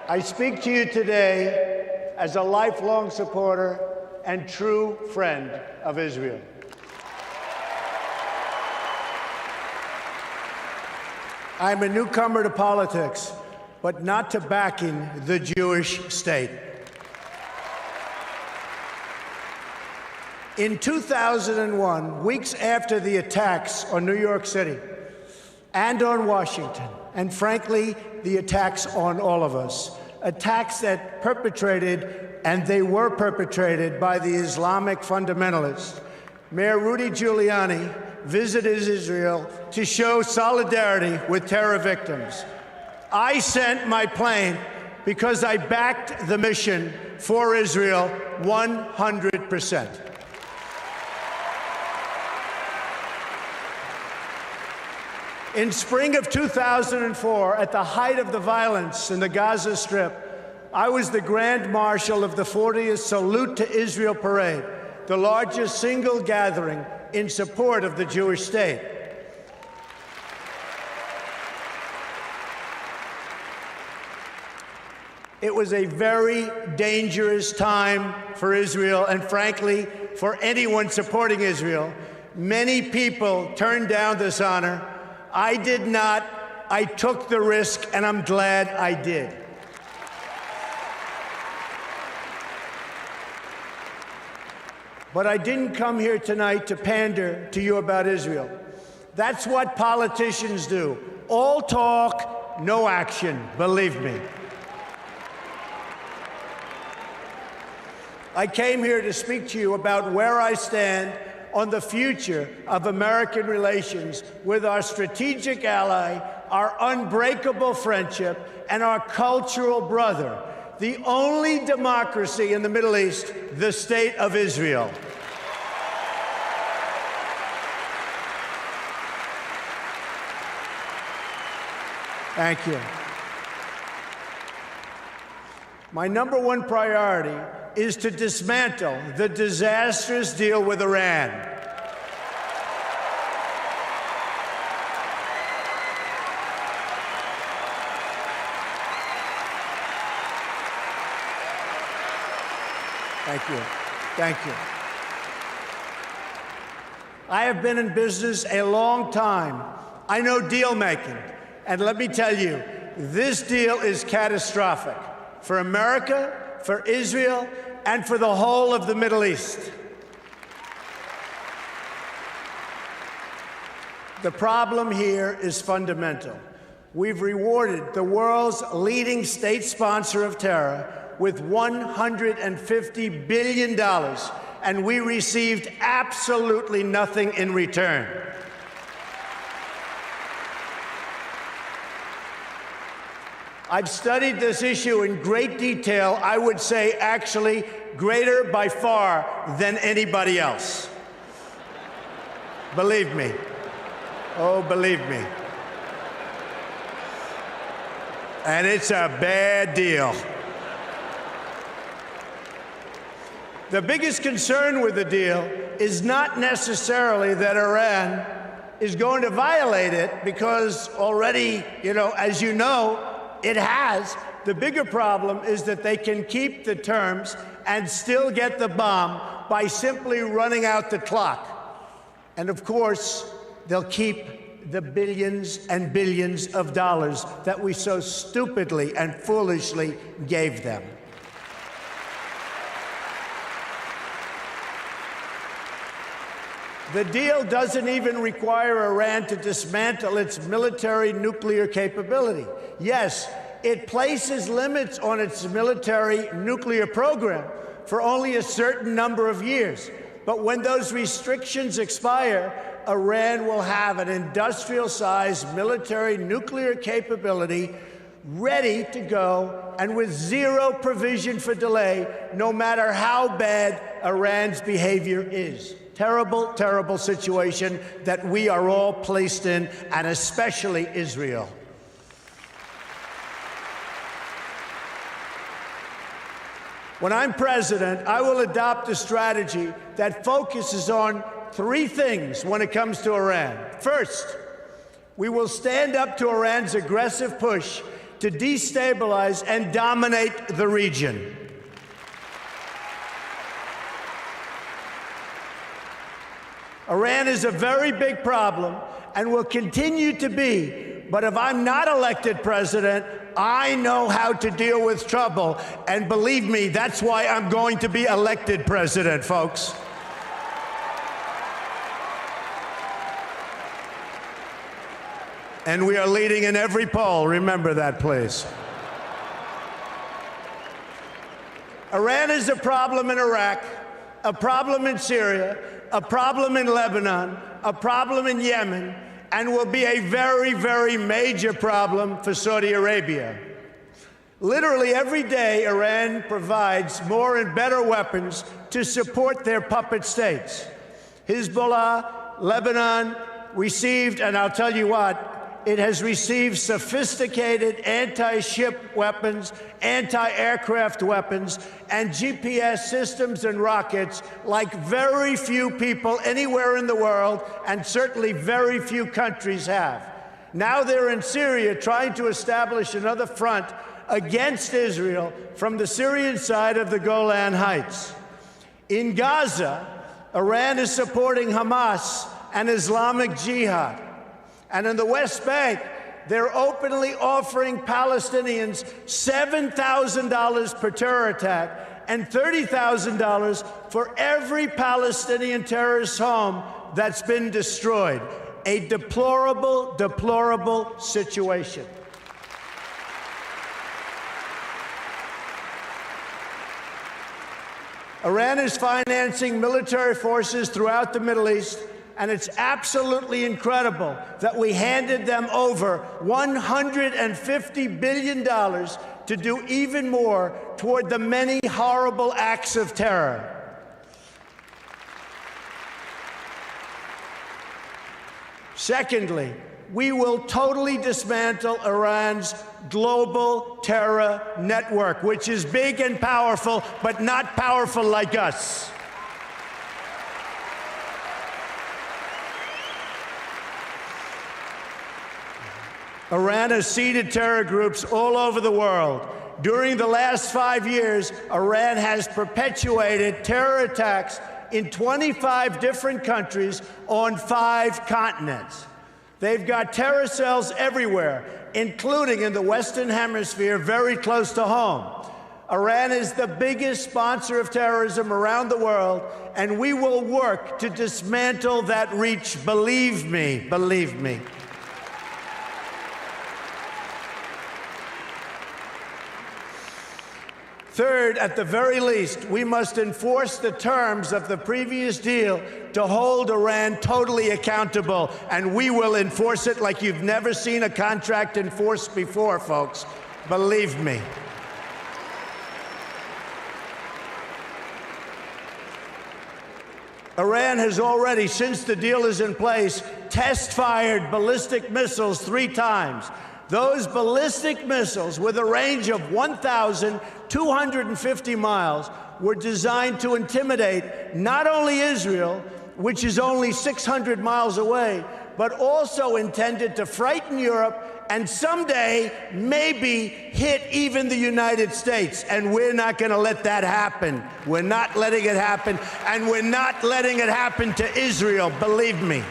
I speak to you today as a lifelong supporter and true friend of Israel. I'm a newcomer to politics, but not to backing the Jewish state. In 2001, weeks after the attacks on New York City and on Washington, and frankly, the attacks on all of us, attacks that they were perpetrated by the Islamic fundamentalists, Mayor Rudy Giuliani visited Israel to show solidarity with terror victims. I sent my plane because I backed the mission for Israel 100%. In spring of 2004, at the height of the violence in the Gaza Strip, I was the Grand Marshal of the 40th Salute to Israel Parade, the largest single gathering in support of the Jewish state. It was a very dangerous time for Israel and, frankly, for anyone supporting Israel. Many people turned down this honor. I did not. I took the risk, and I'm glad I did. But I didn't come here tonight to pander to you about Israel. That's what politicians do. All talk, no action, believe me. I came here to speak to you about where I stand on the future of American relations with our strategic ally, our unbreakable friendship, and our cultural brother, the only democracy in the Middle East, the State of Israel. Thank you. My number one priority is to dismantle the disastrous deal with Iran. Thank you. Thank you. I have been in business a long time. I know deal making. And let me tell you, this deal is catastrophic for America, for Israel, and for the whole of the Middle East. The problem here is fundamental. We've rewarded the world's leading state sponsor of terror with $150 billion, and we received absolutely nothing in return. I've studied this issue in great detail, I would say actually greater by far than anybody else. Believe me. Oh, believe me. And it's a bad deal. The biggest concern with the deal is not necessarily that Iran is going to violate it, because already, as you know, it has. The bigger problem is that they can keep the terms and still get the bomb by simply running out the clock. And of course, they'll keep the billions and billions of dollars that we so stupidly and foolishly gave them. The deal doesn't even require Iran to dismantle its military nuclear capability. Yes, it places limits on its military nuclear program for only a certain number of years. But when those restrictions expire, Iran will have an industrial-sized military nuclear capability ready to go and with zero provision for delay, no matter how bad Iran's behavior is. Terrible, terrible situation that we are all placed in, and especially Israel. When I'm president, I will adopt a strategy that focuses on three things when it comes to Iran. First, we will stand up to Iran's aggressive push to destabilize and dominate the region. Iran is a very big problem and will continue to be. But if I'm not elected president, I know how to deal with trouble. And believe me, that's why I'm going to be elected president, folks. And we are leading in every poll. Remember that, please. Iran is a problem in Iraq, a problem in Syria, a problem in Lebanon, a problem in Yemen, and will be a very, very major problem for Saudi Arabia. Literally every day, Iran provides more and better weapons to support their puppet states. Hezbollah, Lebanon, received, and I'll tell you what, it has received sophisticated anti-ship weapons, anti-aircraft weapons, and GPS systems and rockets like very few people anywhere in the world, and certainly very few countries have. Now they're in Syria trying to establish another front against Israel from the Syrian side of the Golan Heights. In Gaza, Iran is supporting Hamas and Islamic Jihad. And in the West Bank, they're openly offering Palestinians $7,000 per terror attack and $30,000 for every Palestinian terrorist home that's been destroyed. A deplorable, deplorable situation. Iran is financing military forces throughout the Middle East, and it's absolutely incredible that we handed them over $150 billion to do even more toward the many horrible acts of terror. Secondly, we will totally dismantle Iran's global terror network, which is big and powerful, but not powerful like us. Iran has seeded terror groups all over the world. During the last 5 years, Iran has perpetuated terror attacks in 25 different countries on 5 continents. They've got terror cells everywhere, including in the Western Hemisphere, very close to home. Iran is the biggest sponsor of terrorism around the world, and we will work to dismantle that reach. Believe me, believe me. Third, at the very least, we must enforce the terms of the previous deal to hold Iran totally accountable, and we will enforce it like you've never seen a contract enforced before, folks. Believe me. Iran has already, since the deal is in place, test-fired ballistic missiles 3 times. Those ballistic missiles, with a range of 1,250 miles, were designed to intimidate not only Israel, which is only 600 miles away, but also intended to frighten Europe and someday maybe hit even the United States. And we're not going to let that happen. We're not letting it happen, and we're not letting it happen to Israel, believe me.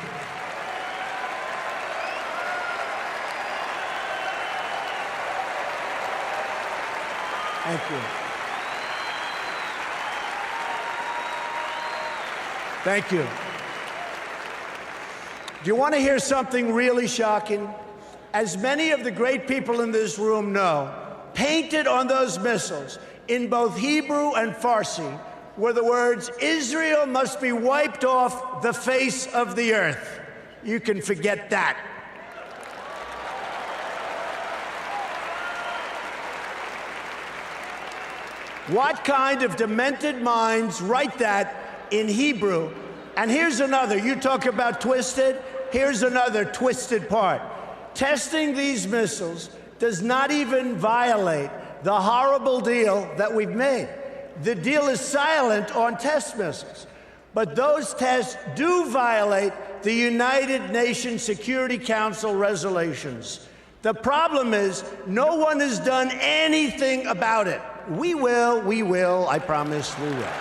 Thank you. Thank you. Do you want to hear something really shocking? As many of the great people in this room know, painted on those missiles in both Hebrew and Farsi were the words, "Israel must be wiped off the face of the earth." You can forget that. What kind of demented minds write that in Hebrew? And here's another. You talk about twisted. Here's another twisted part. Testing these missiles does not even violate the horrible deal that we've made. The deal is silent on test missiles. But those tests do violate the United Nations Security Council resolutions. The problem is no one has done anything about it. We will, I promise we will.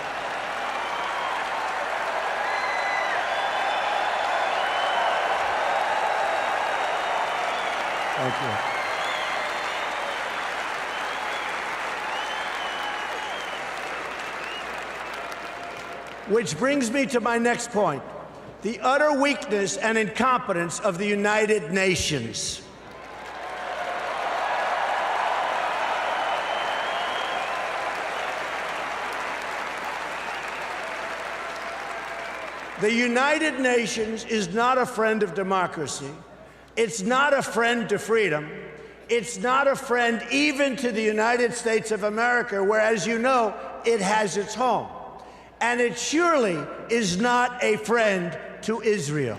Thank you. Which brings me to my next point, the utter weakness and incompetence of the United Nations. The United Nations is not a friend of democracy. It's not a friend to freedom. It's not a friend even to the United States of America, where, as you know, it has its home. And it surely is not a friend to Israel.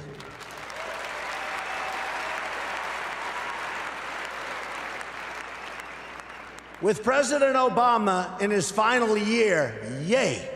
With President Obama in his final year, yay.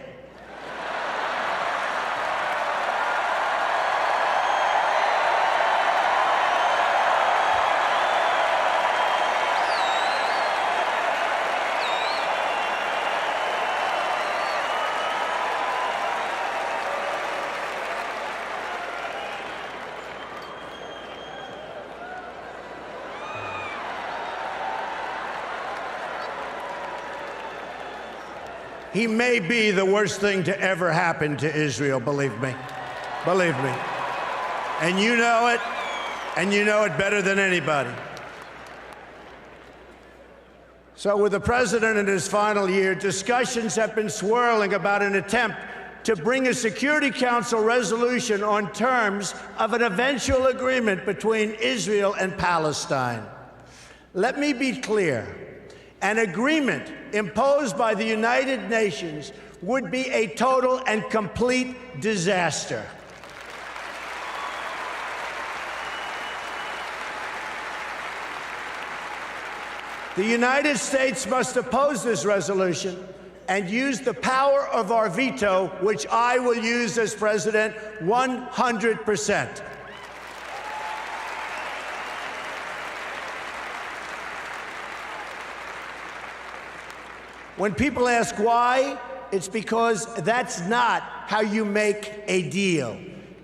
He may be the worst thing to ever happen to Israel, believe me. Believe me. And you know it better than anybody. So with the president in his final year, discussions have been swirling about an attempt to bring a Security Council resolution on terms of an eventual agreement between Israel and Palestine. Let me be clear. An agreement imposed by the United Nations would be a total and complete disaster. The United States must oppose this resolution and use the power of our veto, which I will use as president 100%. When people ask why, it's because that's not how you make a deal.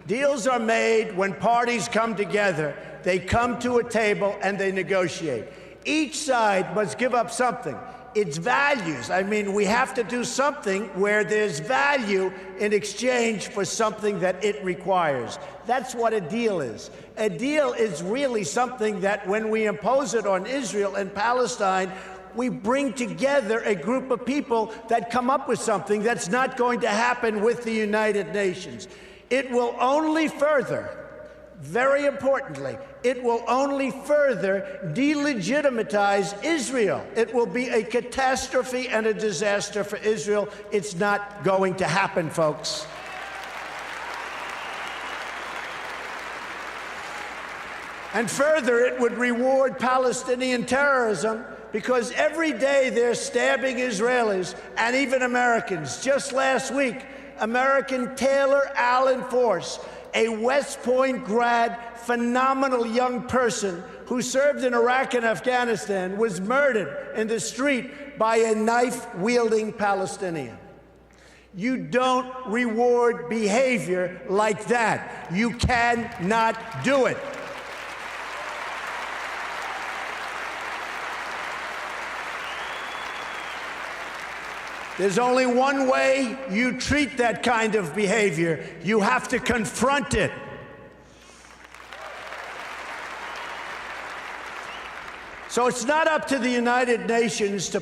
Deals are made when parties come together. They come to a table and they negotiate. Each side must give up something. It's values. I mean, we have to do something where there's value in exchange for something that it requires. That's what a deal is. A deal is really something that when we impose it on Israel and Palestine, we bring together a group of people that come up with something that's not going to happen with the United Nations. It will only further, very importantly, it will only further delegitimize Israel. It will be a catastrophe and a disaster for Israel. It's not going to happen, folks. And further, it would reward Palestinian terrorism, because every day they're stabbing Israelis and even Americans. Just last week, American Taylor Allen Force, a West Point grad, phenomenal young person who served in Iraq and Afghanistan, was murdered in the street by a knife-wielding Palestinian. You don't reward behavior like that. You cannot do it. There's only one way you treat that kind of behavior. You have to confront it. So it's not up to the United Nations to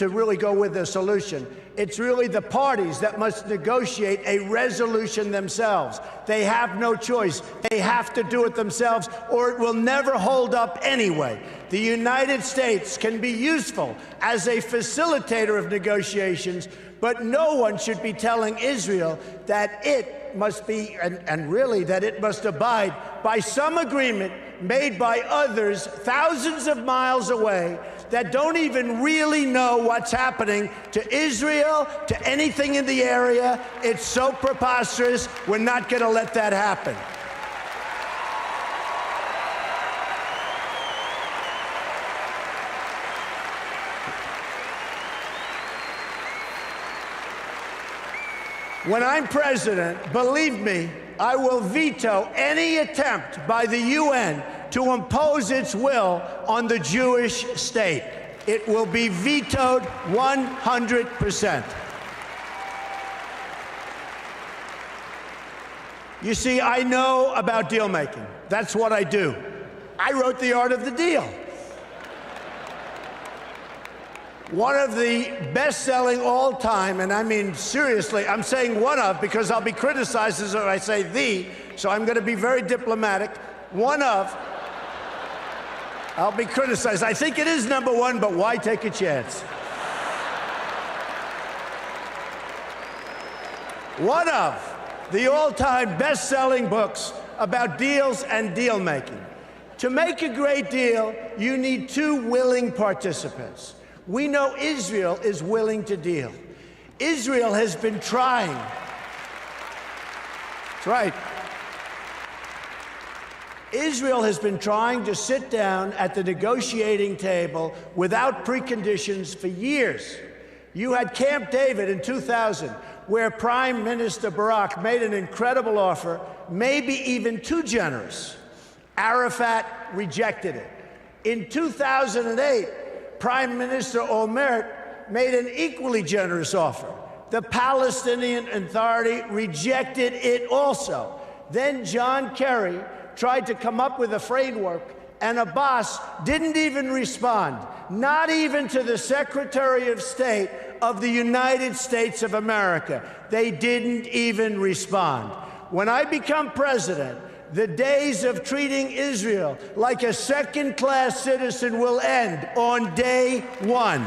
really go with a solution. It's really the parties that must negotiate a resolution themselves. They have no choice. They have to do it themselves, or it will never hold up anyway. The United States can be useful as a facilitator of negotiations, but no one should be telling Israel that it must be, and really that it must abide by some agreement made by others thousands of miles away that don't even really know what's happening to Israel, to anything in the area. It's so preposterous. We're not going to let that happen. When I'm president, believe me, I will veto any attempt by the UN to impose its will on the Jewish state. It will be vetoed 100%. You see, I know about deal making. That's what I do. I wrote The Art of the Deal. One of the best-selling all-time, and I mean seriously, I'm saying one of because I'll be criticized as if I say the, so I'm going to be very diplomatic. One of, I'll be criticized. I think it is number one, but why take a chance? One of the all-time best-selling books about deals and deal-making. To make a great deal, you need two willing participants. We know Israel is willing to deal. Israel has been trying. That's right. Israel has been trying to sit down at the negotiating table without preconditions for years. You had Camp David in 2000, where Prime Minister Barak made an incredible offer, maybe even too generous. Arafat rejected it. In 2008, Prime Minister Olmert made an equally generous offer. The Palestinian Authority rejected it also. Then John Kerry tried to come up with a framework, and Abbas didn't even respond, not even to the Secretary of State of the United States of America. They didn't even respond. When I become president, the days of treating Israel like a second-class citizen will end on day one.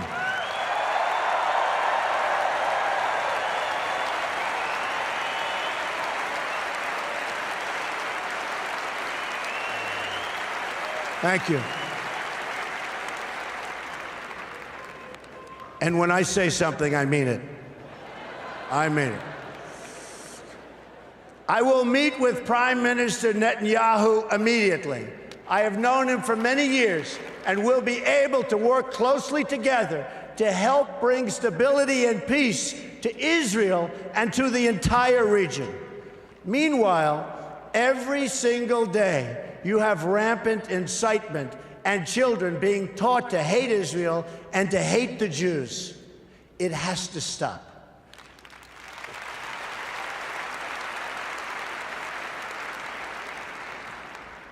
Thank you. And when I say something, I mean it. I mean it. I will meet with Prime Minister Netanyahu immediately. I have known him for many years and will be able to work closely together to help bring stability and peace to Israel and to the entire region. Meanwhile, every single day, you have rampant incitement and children being taught to hate Israel and to hate the Jews. It has to stop.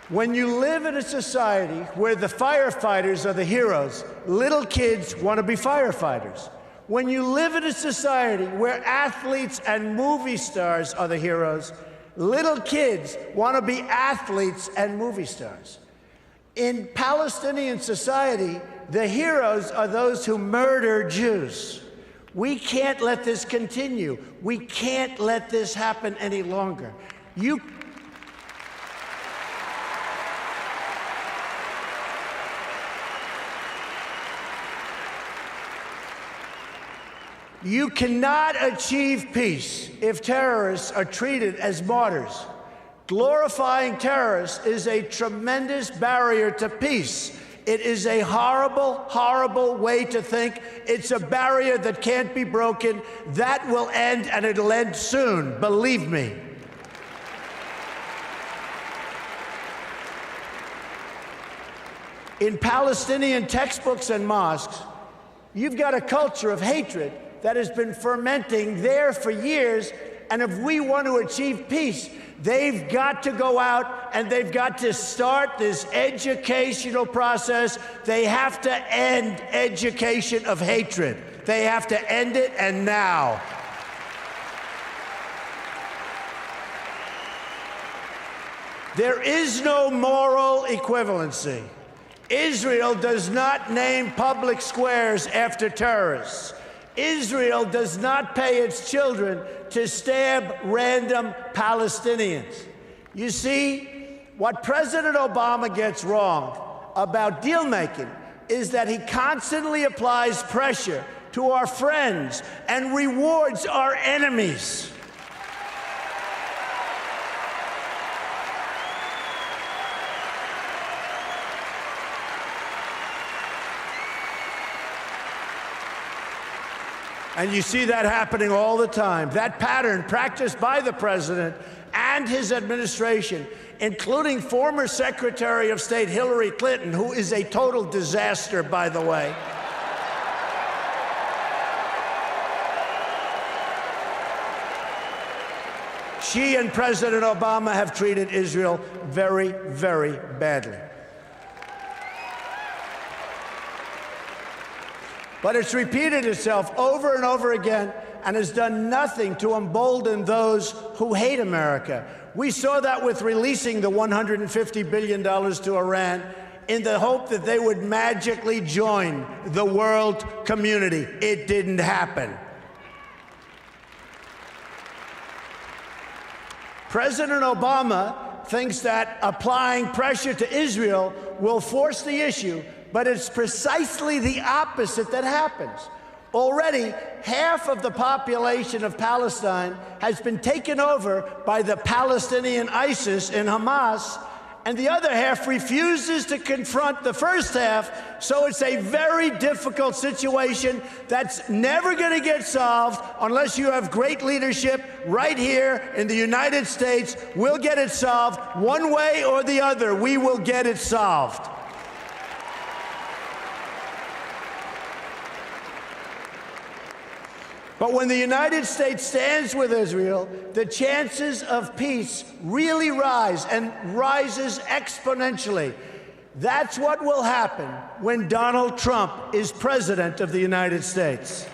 When you live in a society where the firefighters are the heroes, little kids want to be firefighters. When you live in a society where athletes and movie stars are the heroes, little kids want to be athletes and movie stars. In Palestinian society, the heroes are those who murder Jews. We can't let this continue. We can't let this happen any longer. You cannot achieve peace if terrorists are treated as martyrs. Glorifying terrorists is a tremendous barrier to peace. It is a horrible, horrible way to think. It's a barrier that can't be broken. That will end, and it'll end soon, believe me. In Palestinian textbooks and mosques, you've got a culture of hatred that has been fermenting there for years, and if we want to achieve peace, they've got to go out and they've got to start this educational process. They have to end education of hatred. They have to end it, and now. There is no moral equivalency. Israel does not name public squares after terrorists. Israel does not pay its children to stab random Palestinians. You see, what President Obama gets wrong about deal-making is that he constantly applies pressure to our friends and rewards our enemies. And you see that happening all the time. That pattern practiced by the president and his administration, including former Secretary of State Hillary Clinton, who is a total disaster, by the way. She and President Obama have treated Israel very, very badly. But it's repeated itself over and over again and has done nothing to embolden those who hate America. We saw that with releasing the $150 billion to Iran in the hope that they would magically join the world community. It didn't happen. President Obama thinks that applying pressure to Israel will force the issue, but it's precisely the opposite that happens. Already, half of the population of Palestine has been taken over by the Palestinian ISIS and Hamas, and the other half refuses to confront the first half, so it's a very difficult situation that's never going to get solved unless you have great leadership right here in the United States. We'll get it solved one way or the other. We will get it solved. But when the United States stands with Israel, the chances of peace really rise, and rises exponentially. That's what will happen when Donald Trump is president of the United States.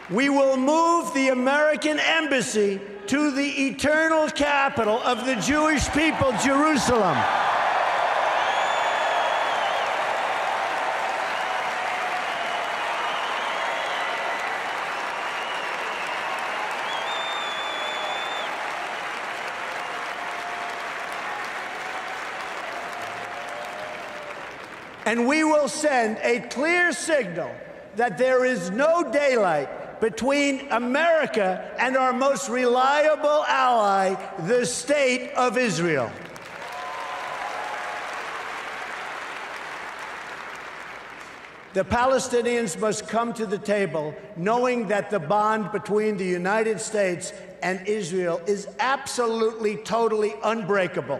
We will move the American embassy to the eternal capital of the Jewish people, Jerusalem. And we will send a clear signal that there is no daylight between America and our most reliable ally, the State of Israel. The Palestinians must come to the table knowing that the bond between the United States and Israel is absolutely, totally unbreakable.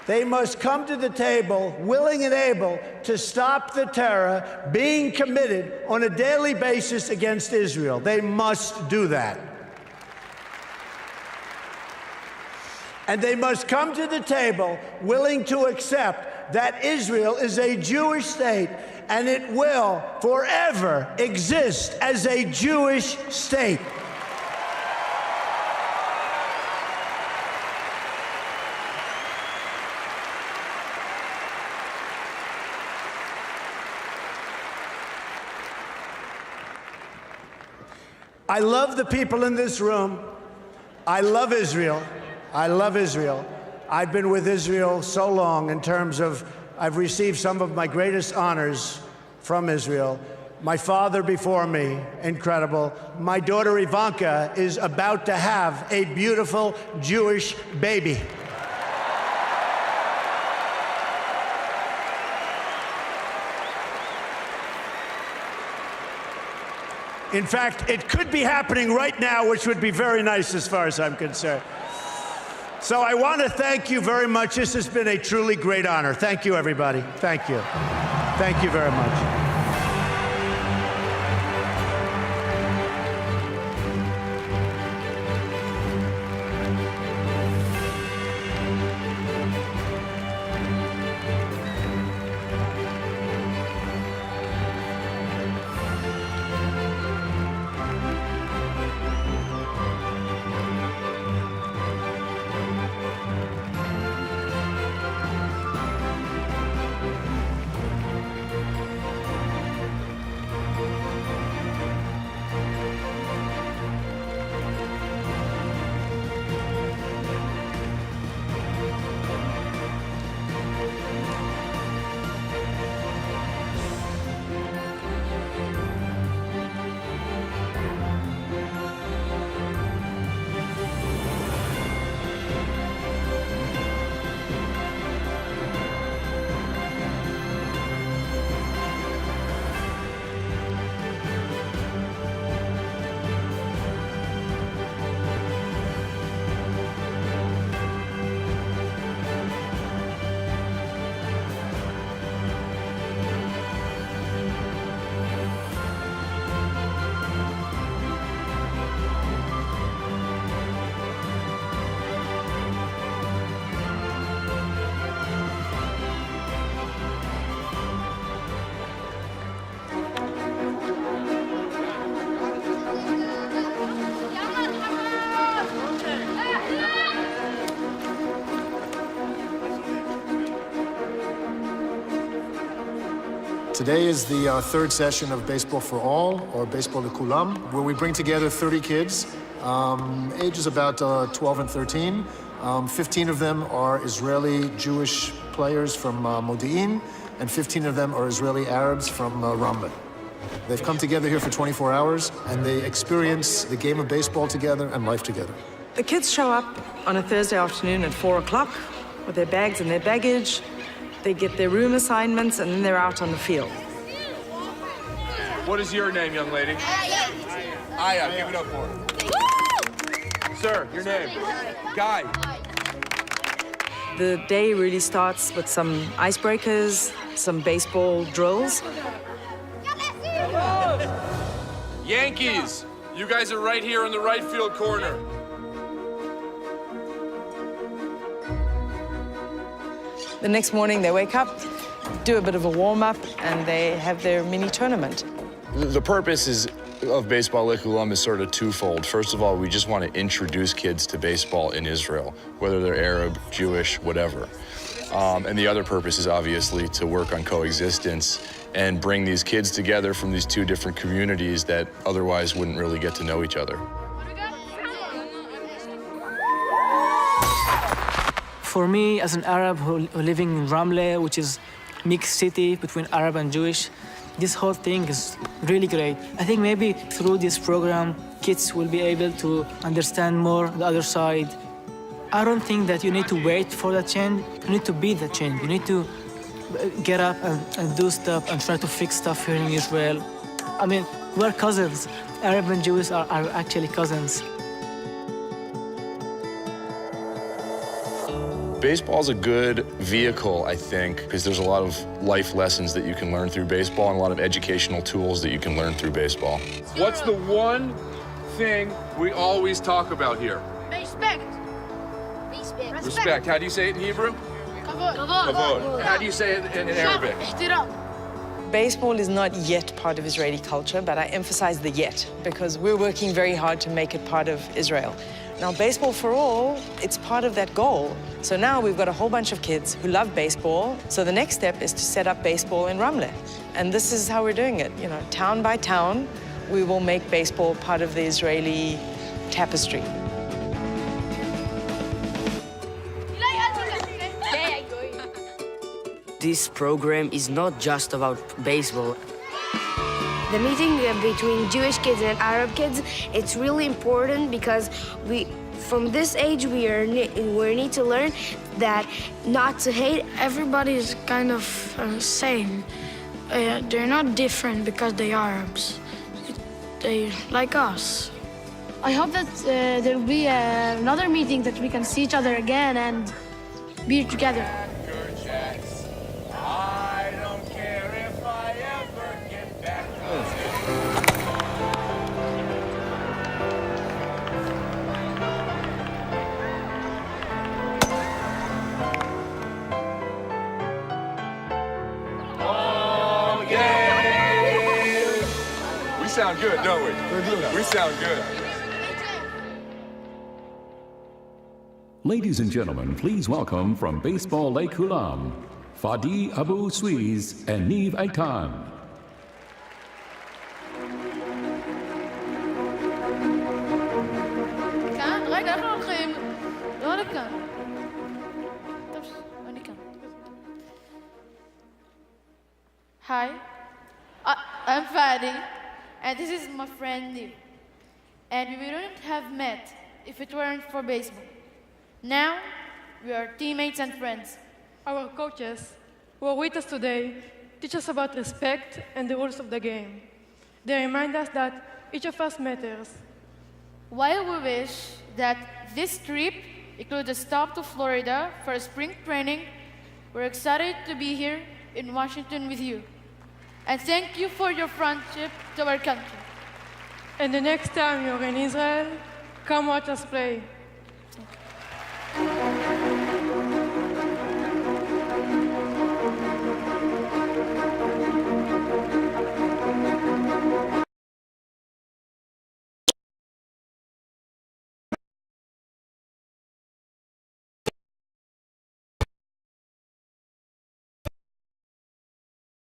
They must come to the table willing and able to stop the terror being committed on a daily basis against Israel. They must do that. And they must come to the table willing to accept that Israel is a Jewish state and it will forever exist as a Jewish state. I love the people in this room. I love Israel. I love Israel. I've been with Israel so long in terms of I've received some of my greatest honors from Israel. My father before me, incredible. My daughter Ivanka is about to have a beautiful Jewish baby. In fact, it could be happening right now, which would be very nice as far as I'm concerned. So I want to thank you very much. This has been a truly great honor. Thank you, everybody. Thank you. Thank you very much. Today is the third session of Baseball for All, or Baseball Lekulam, where we bring together 30 kids, ages about 12 and 13. 15 of them are Israeli Jewish players from Modi'in, and 15 of them are Israeli Arabs from Ramle. They've come together here for 24 hours, and they experience the game of baseball together and life together. The kids show up on a Thursday afternoon at 4 o'clock with their bags and their baggage. They get their room assignments, and then they're out on the field. What is your name, young lady? Aya, give it up for her. Sir, your name? Guy. The day really starts with some icebreakers, some baseball drills. Yankees, you guys are right here in the right field corner. The next morning, they wake up, do a bit of a warm-up, and they have their mini tournament. The purpose of Baseball Lekulam is sort of twofold. First of all, we just want to introduce kids to baseball in Israel, whether they're Arab, Jewish, whatever. And the other purpose is obviously to work on coexistence and bring these kids together from these two different communities that otherwise wouldn't really get to know each other. For me, as an Arab who living in Ramle, which is mixed city between Arab and Jewish, this whole thing is really great. I think maybe through this program, kids will be able to understand more the other side. I don't think that you need to wait for that change. You need to be the change. You need to get up and do stuff and try to fix stuff here in Israel. I mean, we're cousins. Arab and Jewish are actually cousins. Baseball's a good vehicle, I think, because there's a lot of life lessons that you can learn through baseball and a lot of educational tools that you can learn through baseball. What's the one thing we always talk about here? Respect. Respect. How do you say it in Hebrew? Kavod. How do you say it in Arabic? Baseball is not yet part of Israeli culture, but I emphasize the yet, because we're working very hard to make it part of Israel. Now, Baseball for All, it's part of that goal. So now we've got a whole bunch of kids who love baseball. So the next step is to set up baseball in Ramle. And this is how we're doing it. You know, town by town, we will make baseball part of the Israeli tapestry. This program is not just about baseball. The meeting between Jewish kids and Arab kids, it's really important because from this age, we need to learn that not to hate. Everybody is kind of same. They're not different because they're Arabs. They like us. I hope that there will be another meeting that we can see each other again and be together. I don't care if I ever get back home. We sound good, don't we? We sound good. Ladies and gentlemen, please welcome from Baseball Lekulam, Fadi Abu Suiz and Niv Aitan. כאן? רגע, אנחנו הולכים. לא לכאן. טוב, אני כאן. Hi, I'm Fadi, and this is my friend Niv. And we wouldn't have met if it weren't for baseball. Now, we are teammates and friends. Our coaches, who are with us today, teach us about respect and the rules of the game. They remind us that each of us matters. While we wish that this trip includes a stop to Florida for spring training, we're excited to be here in Washington with you. And thank you for your friendship to our country. And the next time you're in Israel, come watch us play.